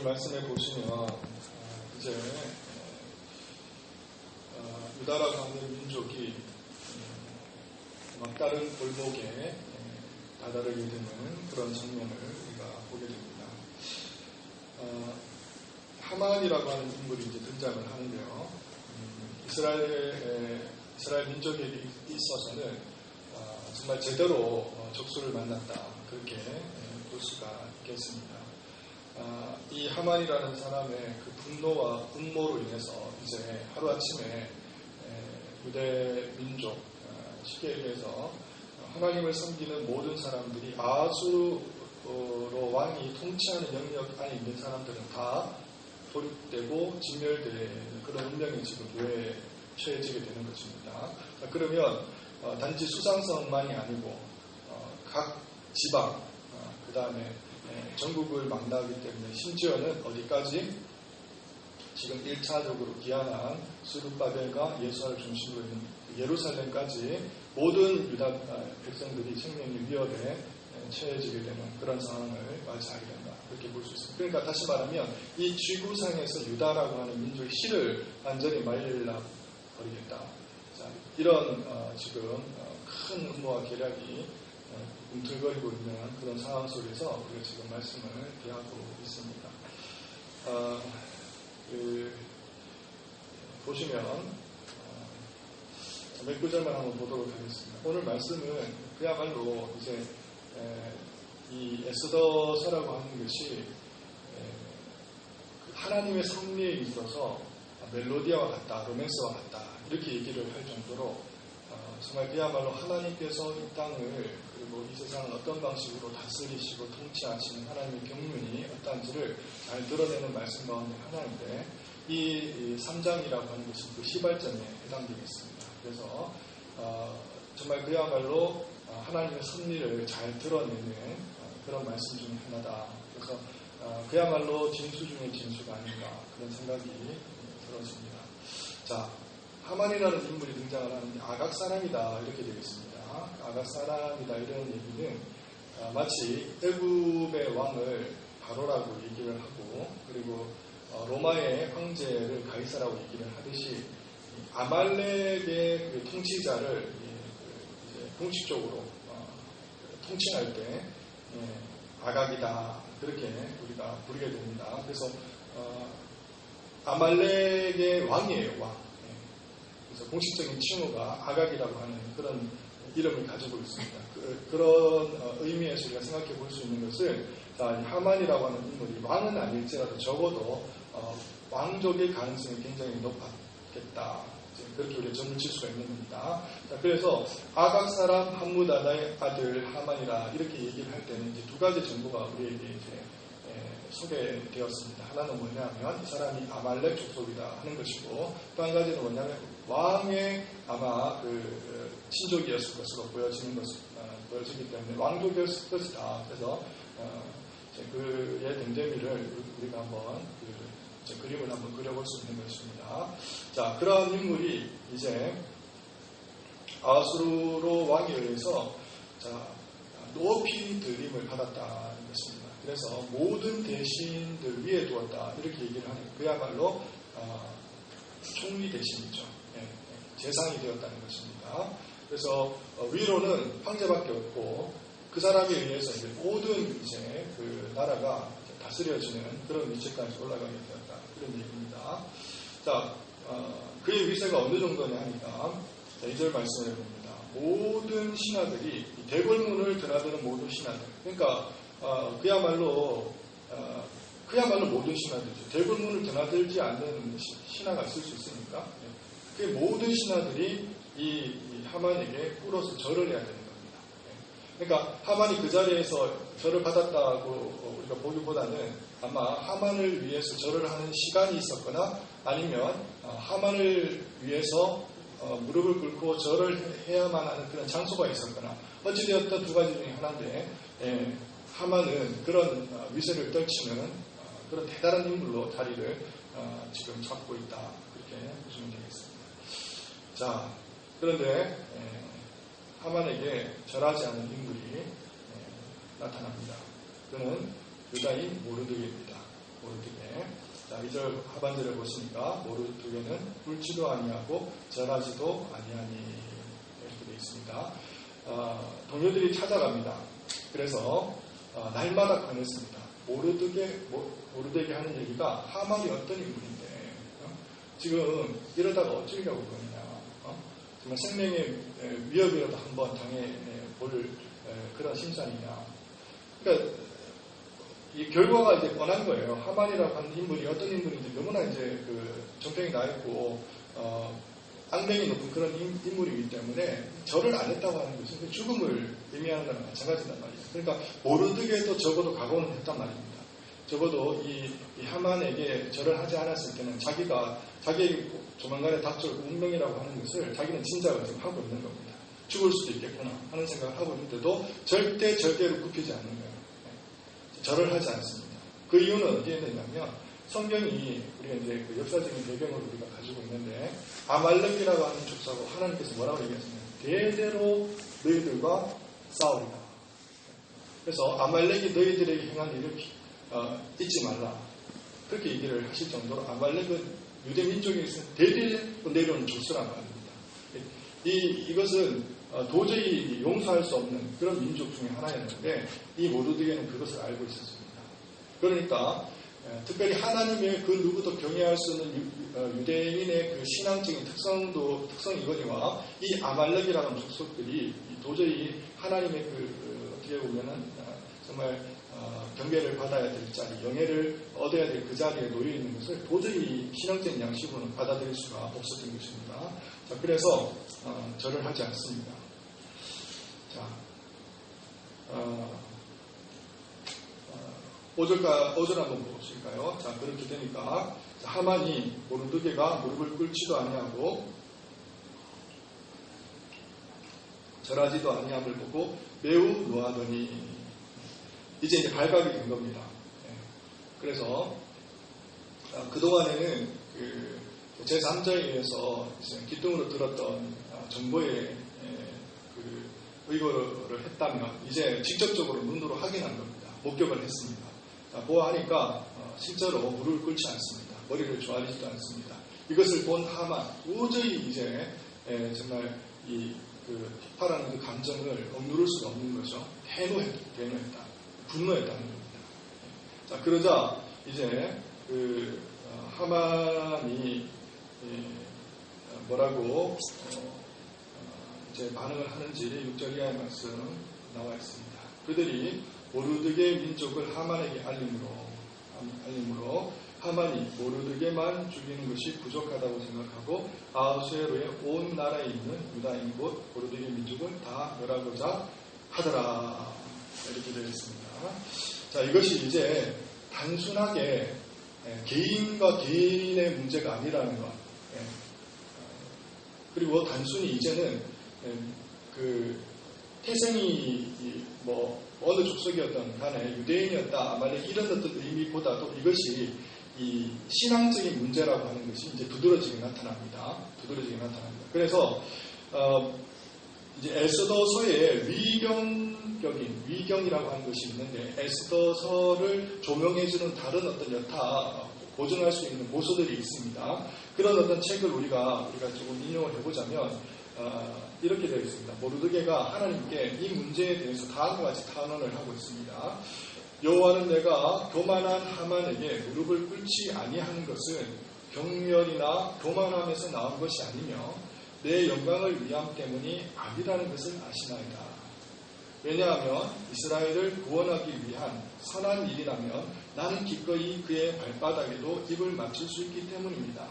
오늘 말씀해 보시면 이제 유다라고 하는 민족이 막다른 골목에 다다르게 되는 그런 장면을 우리가 보게 됩니다. 하만이라고 하는 인물이 이제 등장을 하는데요. 이스라엘 민족에게 있어서는 정말 제대로 적수를 만났다, 그렇게 볼 수가 있겠습니다. 이 하만이라는 사람의 그 분노와 분모로 인해서 이제 하루아침에 유대 민족, 쉽게 얘기해서 하나님을 섬기는 모든 사람들이 아수로 왕이 통치하는 영역 안에 있는 사람들은 다 도륙되고 진멸되는 그런 운명이 지금 왜 처해지게 되는 것입니다. 그러면 단지 수상성만이 아니고 각 지방, 그 다음에 전국을 망라하기 때문에 심지어는 어디까지 지금 1차적으로 기한한 수르바벨과 예수를 중심으로 있는 예루살렘까지 모든 유다 백성들이 생명의 위협에 처해지게 되는 그런 상황을 맞이하게 된다, 그렇게 볼 수 있습니다. 그러니까 다시 말하면 이 지구상에서 유다라고 하는 민족의 실을 완전히 말라 버리겠다. 자, 이런 지금 큰 음모와 계략이 움틀거리고 있는 그런 상황 속에서 우리가 지금 말씀을 대하고 있습니다. 보시면 몇 구절만 한번 보도록 하겠습니다. 오늘 말씀은 그야말로 이제 이 에스더서라고 하는 것이 하나님의 섭리에 있어서 멜로디아와 같다, 로맨스와 같다, 이렇게 얘기를 할 정도로 정말 그야말로 하나님께서 이 땅을 그리고 이 세상을 어떤 방식으로 다스리시고 통치하시는 하나님의 경륜이 어떠한지를 잘 드러내는 말씀 가운데 하나인데, 이 3장이라고 하는 것이 그 시발점에 해당되겠습니다. 그래서 정말 그야말로 하나님의 섭리를 잘 드러내는 그런 말씀 중에 하나다. 그래서 그야말로 진수 중에 진수가 아닌가, 그런 생각이 들었습니다. 자, 하만이라는 인물이 등장을 하는데 아각 사람이다, 이렇게 되겠습니다. 아각 사람이다 이런 얘기는 마치 애굽의 왕을 바로라고 얘기를 하고, 그리고 로마의 황제를 가이사라고 얘기를 하듯이 아말렉의 그 통치자를 이제 공식적으로 통칭할 때 아각이다, 그렇게 우리가 부르게 됩니다. 그래서 아말렉의 왕이에요, 왕. 그래서 공식적인 칭호가 아각이라고 하는 그런 이름을 가지고 있습니다. 그런 의미에서 우리가 생각해 볼 수 있는 것은, 하만이라고 하는 인물이 왕은 아닐지라도 적어도 왕족의 가능성이 굉장히 높았겠다, 그렇게 우리가 점을 칠 수가 있는 겁니다. 그래서 아각 사람 함무다다의 아들 하만이라 이렇게 얘기를 할 때는 이제 두 가지 정보가 우리에게 이제 소개되었습니다. 하나는 뭐냐면 이 사람이 아말렉 족속이다 하는 것이고, 또 한 가지는 뭐냐면 왕의 아마 그 친족이었을 것으로 보여지기 때문에 왕족이었을 것이다. 그래서 그의 댕대미를 우리가 한번 그림을 한번 그려볼 수 있는 것입니다. 자, 그러한 인물이 이제 아수르 왕에 의해서 높이 들림을 받았다는 것입니다. 그래서 모든 대신들 위에 두었다, 이렇게 얘기를 하는, 그야말로 총리 대신이죠. 재상이 되었다는 것입니다. 그래서 위로는 황제밖에 없고 그 사람에 의해서 이제 모든 이제 그 나라가 다스려지는 그런 위치까지 올라가게 되었다, 그런 얘기입니다. 자, 그의 위세가 어느 정도냐 하니까 2절 말씀을 봅니다. 모든 신하들이 대궐문을 드나드는 모든 신하들, 그러니까 그야말로 모든 신하들이죠. 대궐문을 드나들지 않는 신하가 있을 수 있습니까? 그 모든 신하들이 이 하만에게 꿇어서 절을 해야 되는 겁니다. 그러니까 하만이 그 자리에서 절을 받았다고 우리가 보기보다는 아마 하만을 위해서 절을 하는 시간이 있었거나, 아니면 하만을 위해서 무릎을 꿇고 절을 해야만 하는 그런 장소가 있었거나, 어찌되었던 두 가지 중에 하나인데, 하만은 그런 위세를 떨치는 그런 대단한 인물로 자리를 지금 잡고 있다, 그렇게 보시면 되겠습니다. 자, 그런데 하만에게 절하지 않은 인물이 나타납니다. 그는 유다인 모르드게입니다. 모르드게. 자, 2절 하반절에 보시니까 모르드게는 꿀지도 아니하고 절하지도 아니하니 이렇게 되어 있습니다. 동료들이 찾아갑니다. 그래서 날마다 권했습니다. 모르드게 하는 얘기가 하만이 어떤 인물인데 지금 이러다가 어쩌려고 그러느냐. 정말 생명의 위협이라도 한번 당해볼 그런 심산이냐. 그러니까 이 결과가 이제 뻔한 거예요. 하만이라고 하는 인물이 어떤 인물인지 너무나 이제 그 정평이 나 있고 악명이 높은 그런 인물이기 때문에 절을 안 했다고 하는 것은 죽음을 의미하는 거랑 마찬가지단 말이에요. 그러니까 모르드게도 적어도 각오는 했단 말입니다. 적어도 이 하만에게 절을 하지 않았을 때는 자기에게 조만간에 닥쳐올 운명이라고 하는 것을 자기는 짐작을 지금 하고 있는 겁니다. 죽을 수도 있겠구나 하는 생각을 하고 있는데도 절대로 굽히지 않는 거예요. 절을 하지 않습니다. 그 이유는 어디에 있느냐면 성경이 우리가 이제 그 역사적인 배경을 우리가 가지고 있는데 아말렉이라고 하는 족사고 하나님께서 뭐라고 얘기하시냐면 대대로 너희들과 싸우리라. 그래서 아말렉이 너희들에게 행한 일을 잊지 말라. 그렇게 얘기를 하실 정도로 아말렉은 유대 민족에 있어서 대대로 내려오는 족수란 말입니다. 이것은 도저히 용서할 수 없는 그런 민족 중에 하나였는데 이 모르드게는 그것을 알고 있었습니다. 그러니까 특별히 하나님의 그 누구도 경외할 수 없는 유대인의 그 신앙적인 특성이거니와 이 아말렉이라는 족속들이 도저히 하나님의 어떻게 보면은 정말 경배를 받아야 될 자리, 영예를 얻어야 될 그 자리에 놓여 있는 것을 도저히 신앙적인 양식으로는 받아들일 수가 없었던 것입니다. 자, 그래서 절을 하지 않습니다. 자, 5절 한번 보실까요? 자, 그렇게 되니까 하만이 모르드게가 무릎을 꿇지도 아니하고 절하지도 아니함을 보고 매우 노하더니 이제 발각이 된 겁니다. 그래서 그동안에는 제3자에 의해서 기둥으로 들었던 정보에 의거를 했다면 이제 직접적으로 눈으로 확인한 겁니다. 목격을 했습니다. 보아하니까 실제로 무릎을 꿇지 않습니다. 머리를 조아리지도 않습니다. 이것을 본 하만 도저히 이제 정말 폭발하는 그 감정을 억누를 수가 없는 거죠. 대노했다. 분노했다는 겁니다. 자, 그러자 이제 하만이 뭐라고 이제 반응을 하는지 6절 이하의 말씀 나와 있습니다. 그들이 모르드게 민족을 하만에게 알림으로 하만이 모르드게만 죽이는 것이 부족하다고 생각하고 아하수에로의 온 나라에 있는 유다인 곧 모르드게 민족을 다 멸하고자 하더라. 이렇게 되어 있습니다. 자, 이것이 이제 단순하게 개인과 개인의 문제가 아니라는 것. 그리고 단순히 이제는 태생이 어느 족속이었던 간에 유대인이었다, 아말렉 이런 어떤 의미보다도 이것이 이 신앙적인 문제라고 하는 것이 이제 두드러지게 나타납니다. 그래서 이제 에스더서에 위경이라고 하는 것이 있는데 에스더서를 조명해주는 다른 어떤 여타 보증할 수 있는 모서들이 있습니다. 그런 어떤 책을 우리가 조금 인용을 해보자면 이렇게 되어 있습니다. 모르드게가 하나님께 이 문제에 대해서 다음과 같이 탄원을 하고 있습니다. 여호와는 내가 교만한 하만에게 무릎을 꿇지 아니하는 것은 경멸이나 교만함에서 나온 것이 아니며 내 영광을 위함 때문이 아니라는 것을 아시나이다. 왜냐하면 이스라엘을 구원하기 위한 선한 일이라면 나는 기꺼이 그의 발바닥에도 입을 맞출 수 있기 때문입니다.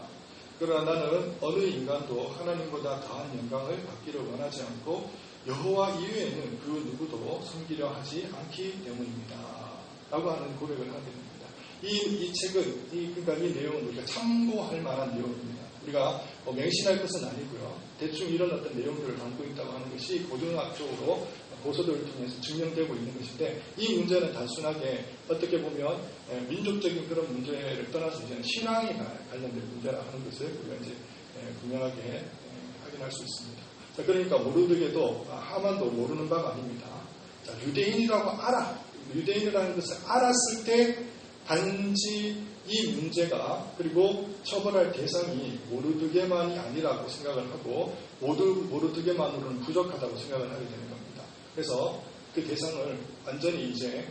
그러나 나는 어느 인간도 하나님보다 더한 영광을 받기를 원하지 않고 여호와 이외에는 그 누구도 섬기려 하지 않기 때문입니다. 라고 하는 고백을 하게 됩니다. 이 책은, 그러니까 이 내용은 우리가 참고할 만한 내용입니다. 우리가 맹신할 것은 아니고요. 대충 이런 어떤 내용들을 담고 있다고 하는 것이 고등학적으로 고서들을 통해서 증명되고 있는 것인데 이 문제는 단순하게 어떻게 보면 민족적인 그런 문제를 떠나서 이제는 신앙에 관련된 문제라 하는 것을 우리가 이제 분명하게 확인할 수 있습니다. 자, 그러니까 모르드게도 하만도 모르는 바가 아닙니다. 자, 유대인이라는 것을 알았을 때 단지 이 문제가 그리고 처벌할 대상이 모르드게만이 아니라고 생각을 하고 모르드게만으로는 부족하다고 생각을 하게 되는 겁니다. 그래서 그 대상을 완전히 이제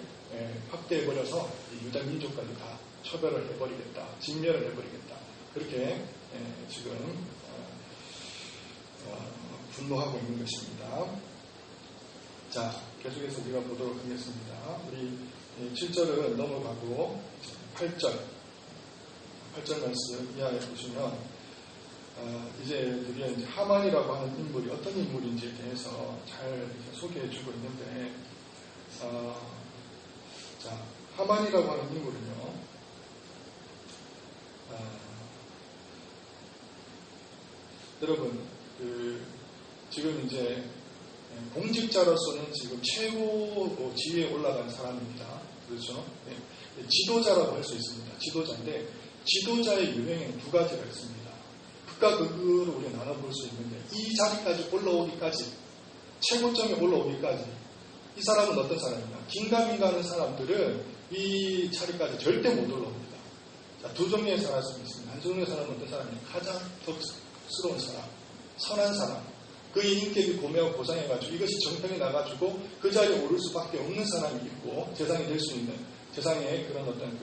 확대해버려서 유다 민족까지 다 처벌을 해버리겠다, 진멸을 해버리겠다. 그렇게 지금 분노하고 있는 것입니다. 자, 계속해서 우리가 보도록 하겠습니다. 우리 7절은 넘어가고 8절 말씀 이하에 보시면 이제 드디어 이제 하만이라고 하는 인물이 어떤 인물인지에 대해서 잘 소개해주고 있는데, 자, 하만이라고 하는 인물은요, 여러분 지금 이제 공직자로서는 지금 최고 지위에 올라간 사람입니다. 그렇죠? 네. 지도자라고 할 수 있습니다. 지도자인데 지도자의 유형에는 두 가지가 있습니다. 극과 극으로 우리가 나눠볼 수 있는데 이 자리까지 올라오기까지, 최고점에 올라오기까지 이 사람은 어떤 사람이냐? 긴가민가하는 사람들은 이 자리까지 절대 못 올라옵니다. 자, 두 종류의 사람이 있습니다. 한 종류의 사람은 어떤 사람이냐? 가장 덕스러운 사람, 선한 사람, 그의 인격이 고매하고 고상해가지고 이것이 정평이 나가지고 그 자리에 오를 수밖에 없는 사람이 있고, 재상이 될 수 있는, 재상의 그런 어떤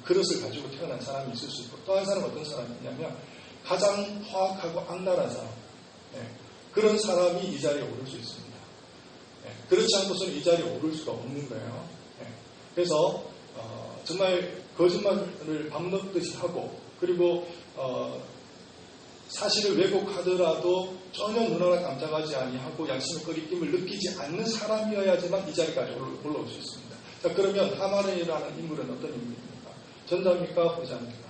그릇을 가지고 태어난 사람이 있을 수 있고, 또 한 사람은 어떤 사람이냐면 가장 허악하고 악랄한 사람, 그런 사람이 이 자리에 오를 수 있습니다. 그렇지 않고서는 이 자리에 오를 수가 없는 거예요. 그래서 정말 거짓말을 밥 먹듯이 하고, 그리고 사실을 왜곡하더라도 전혀 눈하나 깜짝하지 아니하고 양심의 꺼리낌을 느끼지 않는 사람이어야지만 이 자리까지 올라올 수 있습니다. 자, 그러면 하만이라는 인물은 어떤 인물입니까? 전자입니까? 후자입니까?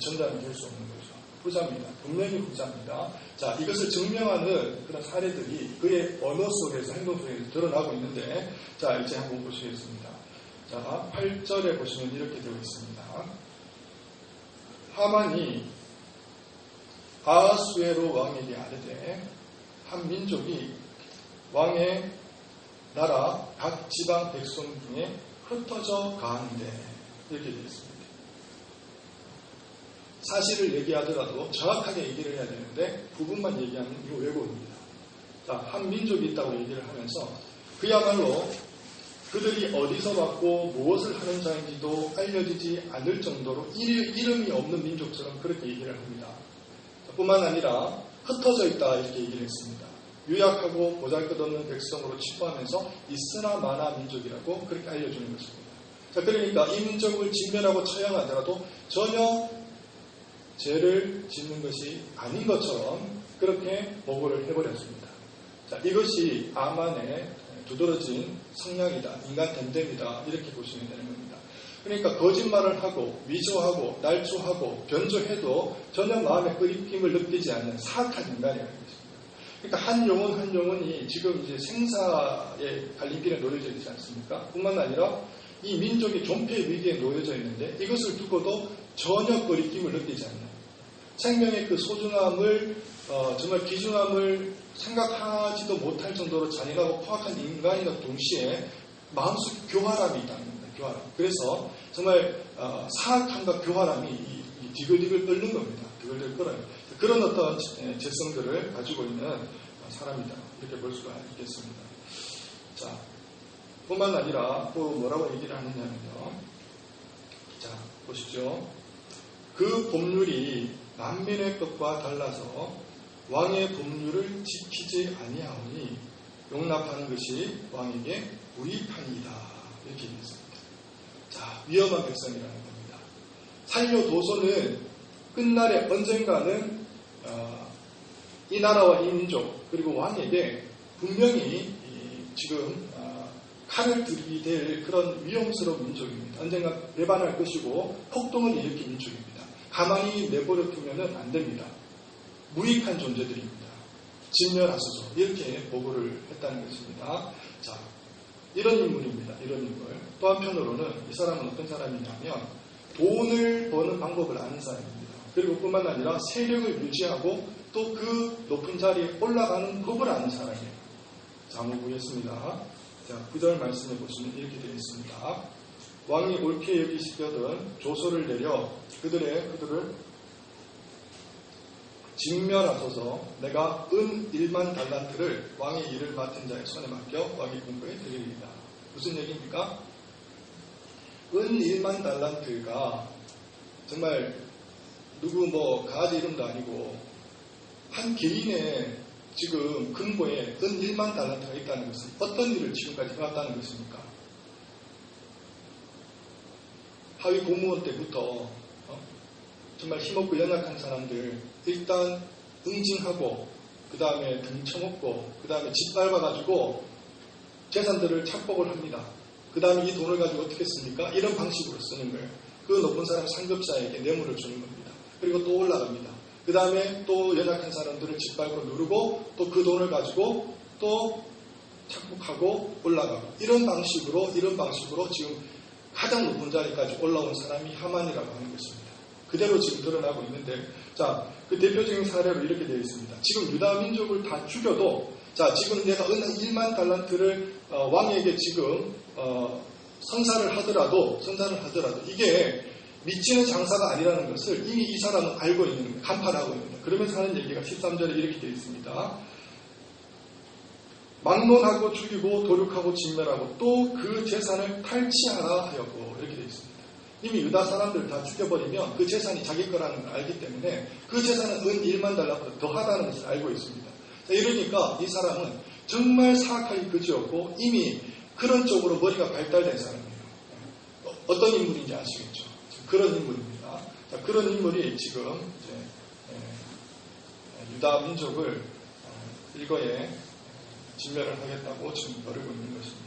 전자는 될 수 없는 거죠. 후자입니다. 분명히 후자입니다. 자, 이것을 증명하는 그런 사례들이 그의 언어 속에서, 행동 속에서 드러나고 있는데, 자, 이제 한번 보시겠습니다. 자, 8절에 보시면 이렇게 되어 있습니다. 하만이 아하수에로 왕에게 아뢰되 한 민족이 왕의 나라 각 지방 백성 중에 흩어져 가는데, 이렇게 되어 있습니다. 사실을 얘기하더라도 정확하게 얘기를 해야 되는데 부분만 얘기하면 이거 왜곡입니다. 자, 한 민족이 있다고 얘기를 하면서 그야말로 그들이 어디서 왔고 무엇을 하는 자인지도 알려지지 않을 정도로 이름이 없는 민족처럼 그렇게 얘기를 합니다. 뿐만 아니라 흩어져 있다, 이렇게 얘기를 했습니다. 유약하고 보잘것없는 백성으로 치부하면서 있으나 마나 민족이라고 그렇게 알려주는 것입니다. 자, 그러니까 이 민족을 진멸하고 처형하더라도 전혀 죄를 짓는 것이 아닌 것처럼 그렇게 보고를 해버렸습니다. 자, 이것이 아만의 두드러진 성향이다, 인간 됨됨이다, 이렇게 보시면 되는 겁니다. 그러니까 거짓말을 하고 위조하고 날조하고 변조해도 전혀 마음의 끄림낌을 느끼지 않는 사악한 인간이라는 것입니다. 그러니까 한 영혼 한 영혼이 지금 이제 생사의 갈림길에 놓여져 있지 않습니까? 뿐만 아니라 이 민족이 존폐 위기에 놓여져 있는데 이것을 두고도 전혀 끄림낌을 느끼지 않는, 생명의 그 소중함을 정말 귀중함을 생각하지도 못할 정도로 잔인하고 포악한 인간이나 동시에 마음속 교활함이 있다는 겁니다. 교활함. 그래서 정말 사악함과 교활함이 디글디글 끓는 겁니다. 디글디글 끓어요. 그런 어떤 재성들을 가지고 있는 사람이다, 이렇게 볼 수가 있겠습니다. 자, 뿐만 아니라 또 뭐라고 얘기를 하느냐면요. 자, 보십시오. 그 법률이 만민의 것과 달라서 왕의 법률을 지키지 아니하오니 용납하는 것이 왕에게 무익하니이다, 이렇게 얘기했습니다. 자, 위험한 백성이라는 겁니다. 살려도서는 끝날에 언젠가는 이 나라와 이 민족 그리고 왕에게 분명히 지금 칼을 들이댈 그런 위험스러운 민족입니다. 언젠가 배반할 것이고 폭동을 일으킬 민족입니다. 가만히 내버려 두면 안 됩니다. 무익한 존재들입니다. 진멸하소서, 이렇게 보고를 했다는 것입니다. 자, 이런 인물입니다. 이런 인물. 또 한편으로는 이 사람은 어떤 사람이냐면 돈을 버는 방법을 아는 사람입니다. 그리고 뿐만 아니라 세력을 유지하고 또 그 높은 자리에 올라가는 법을 아는 사람이에요. 자, 한번 보겠습니다. 자, 9절 말씀해 보시면 이렇게 되어 있습니다. 왕이 옳게 여기시거든 조서를 내려 그들을 직면하소서. 내가 은 1만 달란트를 왕의 일을 맡은 자의 손에 맡겨 왕의 공부에 드리리이다. 무슨 얘기입니까? 은 1만 달란트가 정말 누구 가지 이름도 아니고 한 개인의 지금 금고에 은 1만 달란트가 있다는 것은 어떤 일을 지금까지 해왔다는 것입니까? 하위 공무원 때부터 정말 힘없고 연약한 사람들 일단 응징하고 그 다음에 등쳐먹고 그 다음에 짓밟아가지고 재산들을 착복을 합니다. 그 다음에 이 돈을 가지고 어떻게 씁니까? 이런 방식으로 쓰는 거예요. 그 높은 사람 상급자에게 뇌물을 주는 겁니다. 그리고 또 올라갑니다. 그 다음에 또 연약한 사람들을 짓밟고 누르고 또 그 돈을 가지고 또 착복하고 올라가고 이런 방식으로 지금 가장 높은 자리까지 올라온 사람이 하만이라고 하는 것입니다. 그대로 지금 드러나고 있는데, 자, 그 대표적인 사례로 이렇게 되어 있습니다. 지금 유다 민족을 다 죽여도, 자, 지금 내가 1만 달란트를 왕에게 지금 선사를 하더라도 이게 미치는 장사가 아니라는 것을 이미 이 사람은 알고 있는 거예요. 간파하고 있는 거예요. 그러면서 하는 얘기가 13절에 이렇게 되어 있습니다. 막론하고 죽이고 도륙하고 진멸하고 또 그 재산을 탈취하라 하였고 이렇게 되어 있습니다. 이미 유다 사람들 다 죽여버리면 그 재산이 자기 거라는 걸 알기 때문에 그 재산은 은 1만 달러보다 더하다는 것을 알고 있습니다. 자, 이러니까 이 사람은 정말 사악하게 그지없고 이미 그런 쪽으로 머리가 발달된 사람이에요. 어떤 인물인지 아시겠죠? 그런 인물입니다. 자, 그런 인물이 지금 이제 유다 민족을 일거에 진멸을 하겠다고 지금 노리고 있는 것입니다.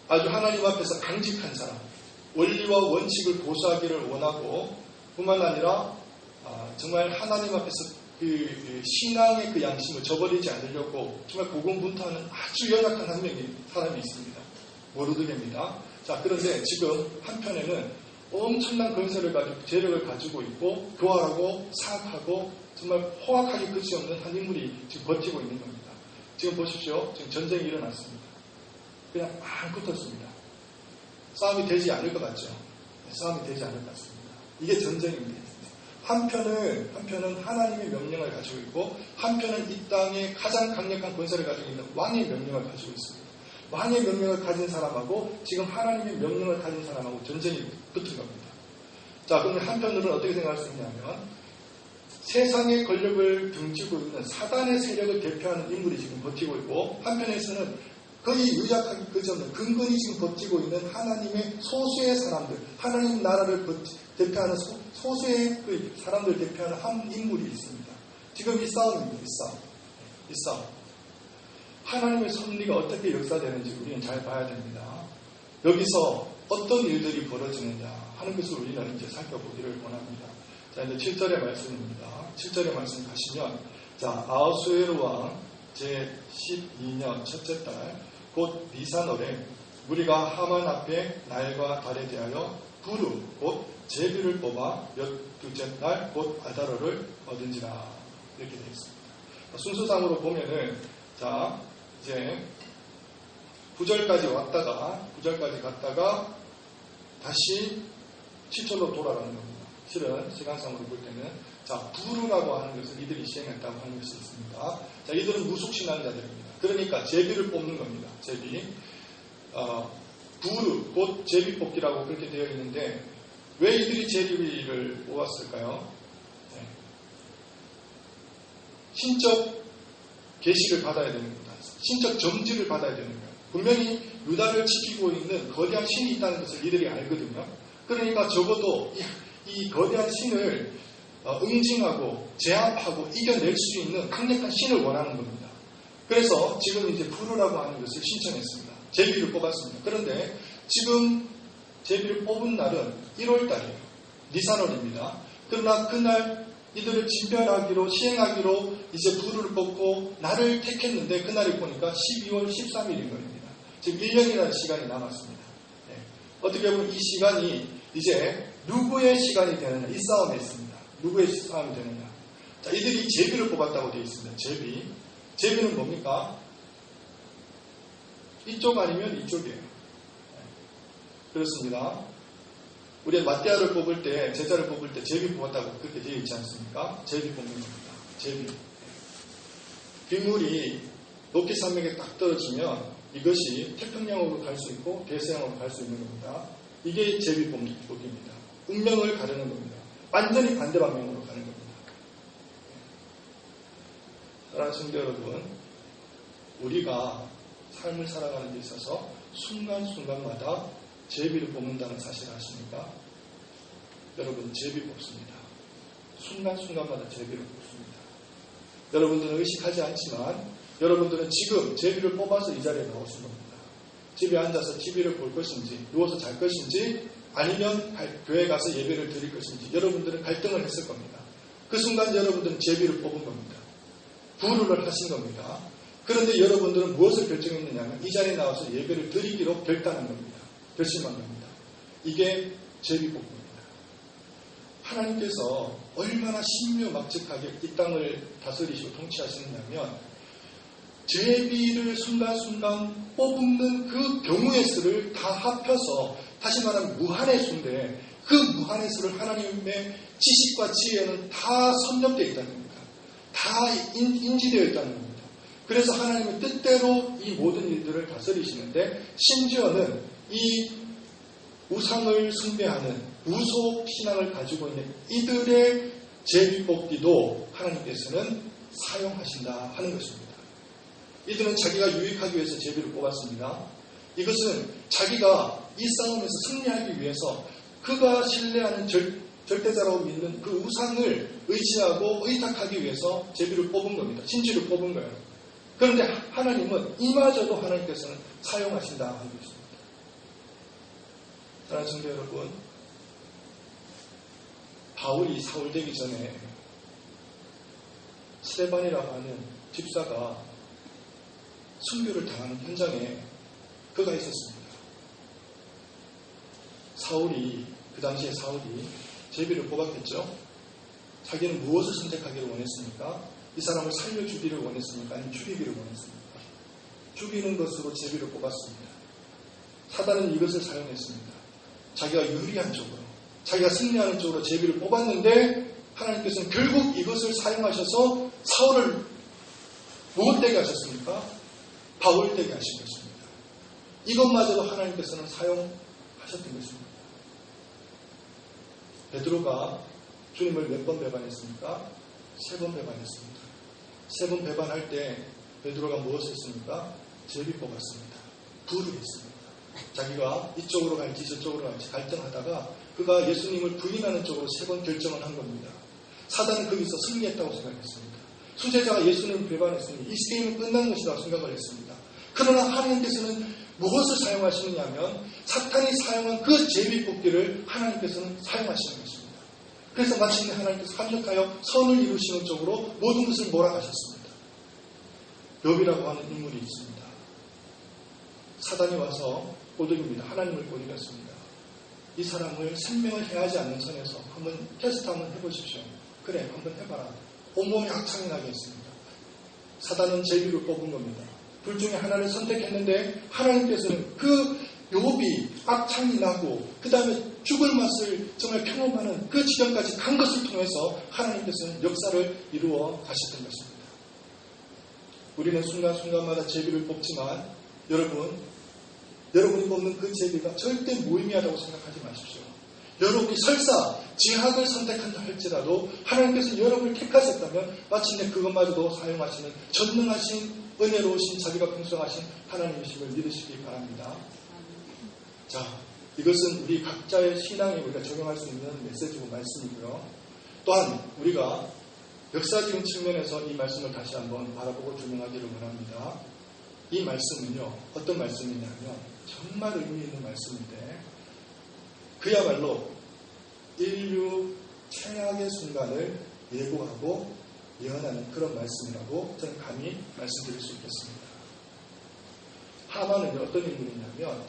아주 하나님 앞에서 강직한 사람, 원리와 원칙을 고수하기를 원하고 뿐만 아니라 정말 하나님 앞에서 그 신앙의 그 양심을 저버리지 않으려고 정말 고군분투하는 아주 연약한 한 명의 사람이 있습니다. 모르드게입니다. 자, 그런데 지금 한편에는 엄청난 권세를 가지고 재력을 가지고 있고 교활하고 사악하고 정말 포악하게 그지없는 한 인물이 지금 버티고 있는 겁니다. 지금 보십시오. 지금 전쟁이 일어났습니다. 그냥 막 붙었습니다. 싸움이 되지 않을 것 같죠? 싸움이 되지 않을 것 같습니다. 이게 전쟁입니다. 한편은 하나님의 명령을 가지고 있고 한편은 이 땅에 가장 강력한 권세를 가지고 있는 왕의 명령을 가지고 있습니다. 왕의 명령을 가진 사람하고 지금 하나님의 명령을 가진 사람하고 전쟁이 붙은 겁니다. 자, 그럼 한편으로는 어떻게 생각할 수 있냐면 세상의 권력을 등지고 있는 사단의 세력을 대표하는 인물이 지금 버티고 있고 한편에서는 거의 유약하게 그지없는 근근히 지금 버티고 있는 하나님의 소수의 사람들, 하나님 나라를 대표하는 소수의 그 사람들 대표하는 한 인물이 있습니다. 지금 이 싸움입니다. 이 싸움. 하나님의 섭리가 어떻게 역사되는지 우리는 잘 봐야 됩니다. 여기서 어떤 일들이 벌어지느냐 하는 것을 우리는 이제 살펴보기를 원합니다. 자, 이제 7절의 말씀입니다. 7절의 말씀 가시면, 자, 아하수에르 왕 제12년 첫째 달 곧 니산월에 우리가 하만 앞에 날과 달에 대하여 부르 곧 제비를 뽑아 12째 날 곧 아다로를 얻은지라 이렇게 되어 있습니다. 순서상으로 보면은 자 이제 9절까지 갔다가 다시 7절로 돌아가는 겁니다. 실은 시간상으로 볼 때는 자 부르라고 하는 것을 이들이 시행했다고 하는 것이 있습니다. 자 이들은 무속신앙자들입니다. 그러니까 제비를 뽑는 겁니다. 제비. 부르, 곧 제비 뽑기라고 그렇게 되어 있는데 왜 이들이 제비를 뽑았을까요? 네. 신적 계시를 받아야 되는 겁니다. 신적 점지를 받아야 되는 거예요. 분명히 유다를 지키고 있는 거대한 신이 있다는 것을 이들이 알거든요. 그러니까 적어도 이 거대한 신을 응징하고 제압하고 이겨낼 수 있는 강력한 신을 원하는 겁니다. 그래서 지금 이제 부르라고 하는 것을 신청했습니다. 제비를 뽑았습니다. 그런데 지금 제비를 뽑은 날은 1월달이에요. 니산월입니다. 그러나 그날 이들을 진별하기로 시행하기로 이제 부르를 뽑고 날을 택했는데 그날이 보니까 12월 13일인 겁니다. 지금 1년이라는 시간이 남았습니다. 네. 어떻게 보면 이 시간이 이제 누구의 시간이 되느냐 이 싸움에 있습니다. 누구의 싸움이 되느냐. 자, 이들이 제비를 뽑았다고 되어 있습니다. 제비는 뭡니까? 이쪽 아니면 이쪽이에요. 그렇습니다. 우리 마띠아를 뽑을 때, 제자를 뽑을 때 제비 뽑았다고 그렇게 되어 있지 않습니까? 제비 뽑는 겁니다. 제비. 빗물이 높이 산맥에 딱 떨어지면 이것이 태평양으로 갈 수 있고 대서양으로 갈 수 있는 겁니다. 이게 제비 뽑기입니다. 운명을 가르는 겁니다. 완전히 반대 방향으로 가는 겁니다. 사랑하는 성도 여러분, 우리가 삶을 살아가는 데 있어서 순간순간마다 제비를 뽑는다는 사실을 아십니까? 여러분, 제비 뽑습니다. 순간순간마다 제비를 뽑습니다. 여러분들은 의식하지 않지만 여러분들은 지금 제비를 뽑아서 이 자리에 나오신 겁니다. 집에 앉아서 TV를 볼 것인지, 누워서 잘 것인지, 아니면 교회 가서 예배를 드릴 것인지 여러분들은 갈등을 했을 겁니다. 그 순간 여러분들은 제비를 뽑은 겁니다. 부르를 하신 겁니다. 그런데 여러분들은 무엇을 결정했느냐면 이 자리에 나와서 예배를 드리기로 결단한 겁니다. 결심한 겁니다. 이게 제비 뽑기입니다. 하나님께서 얼마나 신묘막측하게 이 땅을 다스리시고 통치하시느냐면 제비를 순간순간 뽑는 그 경우의 수를 다 합혀서 다시 말하면 무한의 수인데 그 무한의 수를 하나님의 지식과 지혜는 다 섭렵되어 있다는 겁니다. 다 인지되어 있다는 겁니다. 그래서 하나님은 뜻대로 이 모든 일들을 다스리시는데 심지어는 이 우상을 숭배하는 무속 신앙을 가지고 있는 이들의 제비 뽑기도 하나님께서는 사용하신다 하는 것입니다. 이들은 자기가 유익하기 위해서 제비를 뽑았습니다. 이것은 자기가 이 싸움에서 승리하기 위해서 그가 신뢰하는 절대자라고 믿는 그 우상을 의지하고 의탁하기 위해서 제비를 뽑은 겁니다. 진지를 뽑은 거예요. 그런데 하나님은 이마저도 하나님께서는 사용하신다 하는 것입니다. 사랑하는 성도 여러분, 바울이 사울 되기 전에 스데반이라고 하는 집사가 순교를 당하는 현장에 그가 있었습니다. 그 당시에 사울이 제비를 뽑았겠죠. 자기는 무엇을 선택하기를 원했습니까? 이 사람을 살려주기를 원했습니까? 아니면 죽이기를 원했습니까? 죽이는 것으로 제비를 뽑았습니다. 사단은 이것을 사용했습니다. 자기가 유리한 쪽으로, 자기가 승리하는 쪽으로 제비를 뽑았는데 하나님께서는 결국 이것을 사용하셔서 사울을 무엇되게 하셨습니까? 바울되게 하신 것입니다. 이것마저도 하나님께서는 사용하셨던 것입니다. 베드로가 주님을 몇 번 배반했습니까? 3번 배반했습니다. 3번 배반할 때 베드로가 무엇을 했습니까? 제비 뽑았습니다. 부를 했습니다. 자기가 이쪽으로 갈지 저쪽으로 갈지 갈등하다가 그가 예수님을 부인하는 쪽으로 3번 결정을 한 겁니다. 사단은 거기서 승리했다고 생각했습니다. 수제자가 예수님을 배반했으니 이 게임은 끝난 것이라고 생각을 했습니다. 그러나 하나님께서는 무엇을 사용하시느냐 하면 사탄이 사용한 그 제비 뽑기를 하나님께서는 사용하시는 것입니다. 그래서 마침내 하나님께서 합력하여 선을 이루시는 쪽으로 모든 것을 몰아가셨습니다. 욥이라고 하는 인물이 있습니다. 사단이 와서 꼬드깁니다. 하나님을 꼬드겼습니다. 이 사람을 생명을 해하지 않는 선에서 한번 테스트 한번 해보십시오. 그래, 한번 해봐라. 온몸이 악창이 나게 했습니다. 사단은 제비를 뽑은 겁니다. 둘 중에 하나를 선택했는데 하나님께서는 그 욥이 악창이 나고 그 다음에 죽을 맛을 정말 경험하는 그 지경까지 간 것을 통해서 하나님께서는 역사를 이루어 가셨던 것입니다. 우리는 순간순간마다 제비를 뽑지만 여러분이 뽑는 그 제비가 절대 무의미하다고 생각하지 마십시오. 여러분이 설사 지학을 선택한다 할지라도 하나님께서 여러분을 택하셨다면 마침내 그것마저도 사용하시는 전능하신 은혜로우신 자비가 풍성하신 하나님이심을 믿으시기 바랍니다. 자, 이것은 우리 각자의 신앙에 우리가 적용할 수 있는 메시지고 말씀이고요. 또한 우리가 역사적인 측면에서 이 말씀을 다시 한번 바라보고 조명하기를 원합니다. 이 말씀은요, 어떤 말씀이냐면 정말 의미 있는 말씀인데 그야말로 인류 최악의 순간을 예고하고 예언하는 그런 말씀이라고 저는 감히 말씀드릴 수 있겠습니다. 하만은 어떤 인물이냐면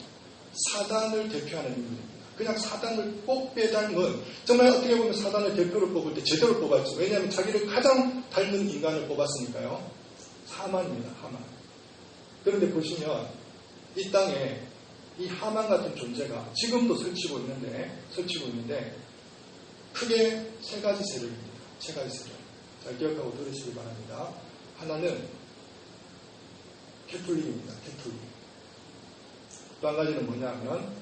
사단을 대표하는 인물입니다. 그냥 사단을 꼭 빼닮은, 정말 어떻게 보면 사단을 대표로 뽑을 때 제대로 뽑았죠. 왜냐하면 자기를 가장 닮은 인간을 뽑았으니까요. 하만입니다. 하만. 그런데 보시면 이 땅에 이 하만 같은 존재가 지금도 설치고 있는데 크게 세 가지 세력입니다. 세 가지 세력. 잘 기억하고 들으시기 바랍니다. 하나는 캐톨릭입니다. 캐톨릭. 또 한 가지는 뭐냐면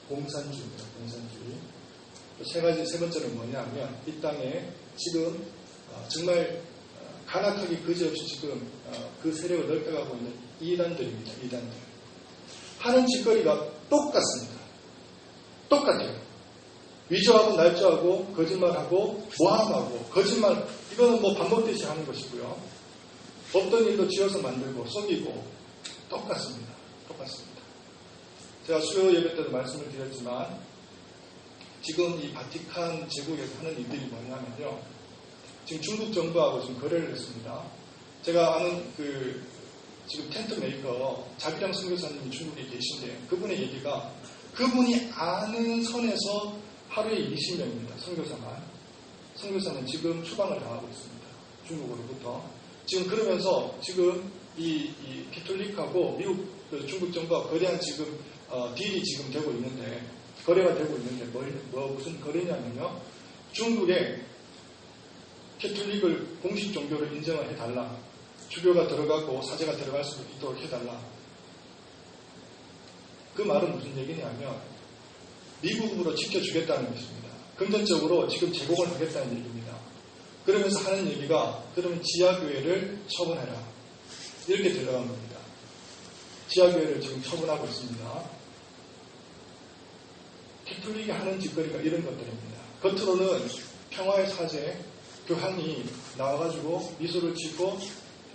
공산주의입니다. 공산주의. 또 세 번째는 뭐냐면 이 땅에 지금 정말 간악하게 그지없이 지금 그 세력을 넓혀가고 있는 이단들입니다. 이단들. 하는 짓거리가 똑같습니다. 똑같아요. 위조하고 날조하고 거짓말하고 모함하고 거짓말, 이거는 뭐 밥 먹듯이 하는 것이고요. 없던 일도 지어서 만들고 속이고 똑같습니다. 똑같습니다. 제가 수요 예배 때도 말씀을 드렸지만 지금 이 바티칸 제국에서 하는 일들이 뭐냐면요. 지금 중국 정부하고 지금 거래를 했습니다. 제가 아는 지금 텐트 메이커 자비랑 선교사님이 중국에 계신데 그분의 얘기가 그분이 아는 선에서 하루에 20명입니다. 선교사는 지금 추방을 당하고 있습니다. 중국으로부터. 지금 그러면서 지금 이 캐톨릭하고 미국 중국 정부가 거래한 지금 딜이 지금 되고 있는데 거래가 되고 있는데 무슨 거래냐면요. 중국에 캐톨릭을 공식 종교로 인정을 해달라. 주교가 들어가고 사제가 들어갈 수 있도록 해달라. 그 말은 무슨 얘기냐면 미국으로 지켜주겠다는 것입니다. 금전적으로 지금 제공을 하겠다는 얘기입니다. 그러면서 하는 얘기가 그러면 지하교회를 처분해라. 이렇게 들어간 겁니다. 지하교회를 지금 처분하고 있습니다. 캐톨릭이 하는 짓거리가 이런 것들입니다. 겉으로는 평화의 사제, 교황이 나와가지고 미소를 짓고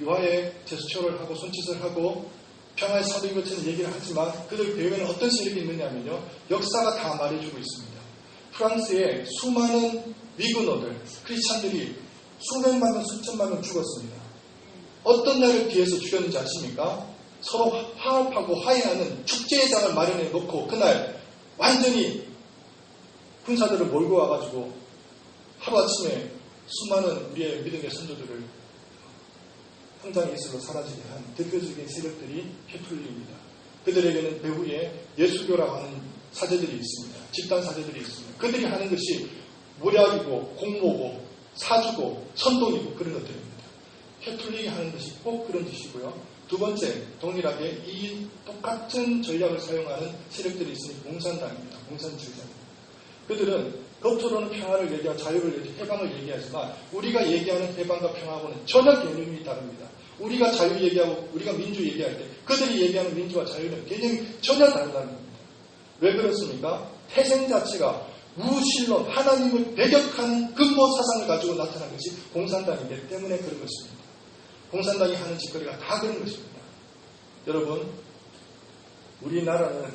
유화의 제스처를 하고 손짓을 하고 평화의 사도인 것처럼 얘기를 하지만 그들 배후에는 어떤 세력이 있느냐면요. 역사가 다 말해주고 있습니다. 프랑스에 수많은 위그너들, 크리스찬들이 수백만 명, 수천만 명 죽었습니다. 어떤 날을 비해서 죽였는지 아십니까? 서로 화합하고 화해하는 축제장을 마련해 놓고 그날 완전히 군사들을 몰고 와가지고 하루아침에 수많은 우리의 믿음의 선조들을 황장의 이슬로 사라지게 한 대표적인 세력들이 캐톨릭입니다. 그들에게는 배후에 예수교라고 하는 사제들이 있습니다. 집단 사제들이 있습니다. 그들이 하는 것이 모략이고 공모고 사주고 선동이고 그런 것들입니다. 캐톨릭이 하는 것이 꼭 그런 짓이고요. 두 번째, 동일하게 이 똑같은 전략을 사용하는 세력들이 있으니 공산당입니다. 공산주의자입니다. 그들은 겉으로는 평화를 얘기하고 자유를 얘기하고 해방을 얘기하지만 우리가 얘기하는 해방과 평화하고는 전혀 개념이 다릅니다. 우리가 자유 얘기하고 우리가 민주 얘기할 때 그들이 얘기하는 민주와 자유는 개념이 전혀 다르다는 겁니다. 왜 그렇습니까? 태생 자체가 무신론, 하나님을 배격하는 근본 사상을 가지고 나타난 것이 공산당이기 때문에 그런 것입니다. 공산당이 하는 짓거리가 다 그런 것입니다. 여러분, 우리나라는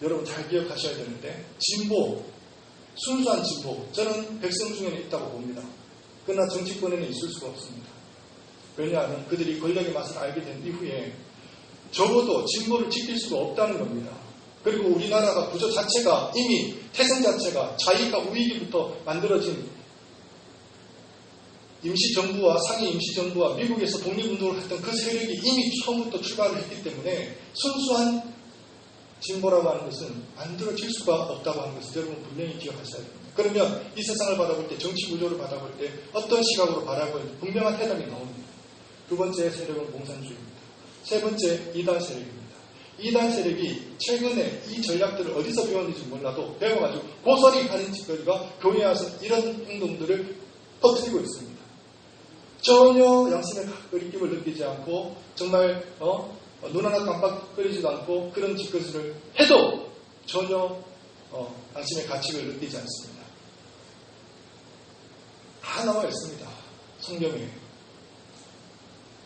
여러분 잘 기억하셔야 되는데 진보, 순수한 진보, 저는 백성 중에는 있다고 봅니다. 그러나 정치권에는 있을 수가 없습니다. 왜냐하면 그들이 권력의 맛을 알게 된 이후에 적어도 진보를 지킬 수가 없다는 겁니다. 그리고 우리나라가 구조 자체가 이미 태생 자체가 자의가 우위기부터 만들어진 임시정부와 상해 임시정부와 미국에서 독립운동을 했던 그 세력이 이미 처음부터 출발을 했기 때문에 순수한 진보라고 하는 것은 만들어질 수가 없다고 하는 것을 여러분 분명히 기억하셔야 됩니다. 그러면 이 세상을 바라볼 때, 정치 구조를 바라볼 때 어떤 시각으로 바라볼 때 분명한 해답이 나옵니다. 두 번째 세력은 공산주의입니다. 세 번째 이단 세력입니다. 이단 세력이 최근에 이 전략들을 어디서 배웠는지 몰라도 배워가지고 고스란히 하는 짓거리가 교회에 와서 이런 행동들을 퍼뜨리고 있습니다. 전혀 양심의 거리낌을 느끼지 않고 정말 눈 하나 깜빡거리지도 않고 그런 짓거리를 해도 전혀 양심의 가책을 느끼지 않습니다. 다 나와 있습니다. 성경에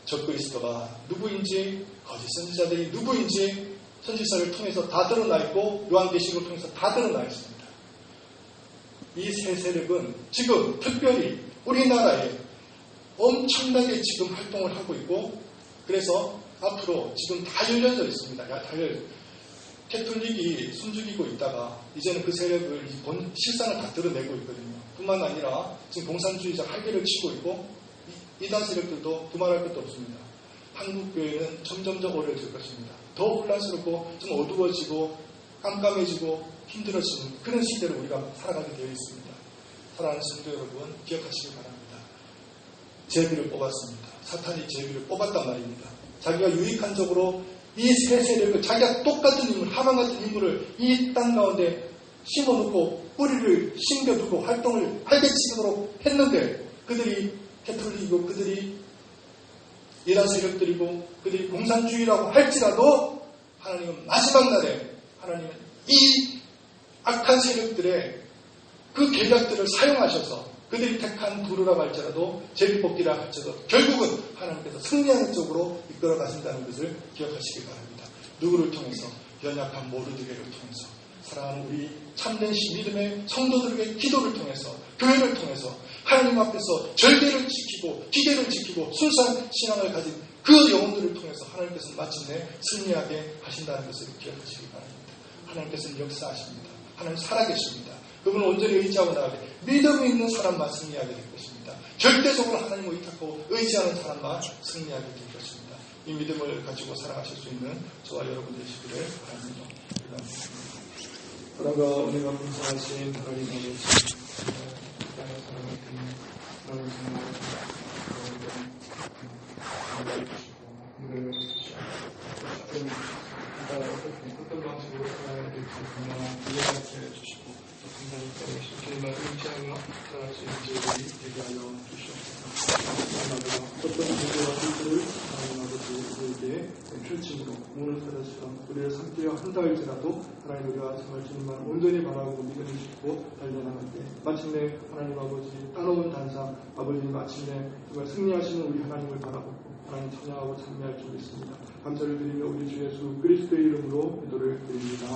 적그리스도가 누구인지 거짓 선지자들이 누구인지 선지서를 통해서 다 드러나 있고 요한계시록을 통해서 다 드러나 있습니다. 이 세 세력은 지금 특별히 우리나라에 엄청나게 지금 활동을 하고 있고 그래서 앞으로 지금 다 열려져 있습니다. 캐톨릭이 숨죽이고 있다가 이제는 그 세력을 실상을 다 드러내고 있거든요. 뿐만 아니라 지금 공산주의자 활개를 치고 있고 이단 세력들도 두말할 것도 없습니다. 한국교회는 점점점 어려워질 것입니다. 더 혼란스럽고 좀 어두워지고 깜깜해지고 힘들어지는 그런 시대로 우리가 살아가게 되어 있습니다. 사랑하는 성도 여러분, 기억하시기 바랍니다. 제비를 뽑았습니다. 사탄이 제비를 뽑았단 말입니다. 자기가 유익한 적으로 이 세 세력을, 자기가 똑같은 인물, 하만 같은 인물을 이 땅 가운데 심어놓고 뿌리를 심겨두고 활동을 활개치도록 했는데, 그들이 캐톨릭이고 그들이 이단 세력들이고 그들이 공산주의라고 할지라도 하나님은 마지막 날에 하나님은 이 악한 세력들의 그 계략들을 사용하셔서 그들이 택한 부르라고 할지라도 제비뽑기라 할지라도 결국은 하나님께서 승리하는 쪽으로 이끌어 가신다는 것을 기억하시기 바랍니다. 누구를 통해서? 연약한 모르드게를 통해서, 사랑하는 우리 참된 믿음의 성도들에게 기도를 통해서, 교회를 통해서 하나님 앞에서 절개를 지키고 기계를 지키고 순수한 신앙을 가진 그 영혼들을 통해서 하나님께서는 마침내 승리하게 하신다는 것을 기억하시기 바랍니다. 하나님께서는 역사하십니다. 하나님 살아계십니다. 그분을 온전히 의지하고 나가게 믿음이 있는 사람만 승리하게 될 것입니다. 절대적으로 하나님을 의탁하고 의지하는 사람만 승리하게 될 것입니다. 이 믿음을 가지고 살아가실 수 있는 저와 여러분 되시기를 바랍니다. 사랑과 은혜가 분성하신 하나님 아버지, 땅의 사랑을 드리는 하나님 정말 은혜를 주시고 어떤 방식으로 살아야 될지 이해하게 해주시고 굉장히 쉽게만 의지하며 살아갈 수 있는지 되게 하여 주시옵소서. 어떤 문제와 힘들을 하나님 아버지 우리에게 펼침으로 오늘 사람처럼 우리를 삼키려 한다 할지라도 하나님 우리가 정말 주님만 온전히 바라고 믿음을 짓고 달려나갈 때 마침내 하나님 아버지 따놓은 단상 아버지 마침내 정말 승리하시는 우리 하나님을 바라보고 하나님 찬양하고 찬미할 줄 믿습니다. 감사를 드리며 우리 주 예수 그리스도의 이름으로 기도를 드립니다.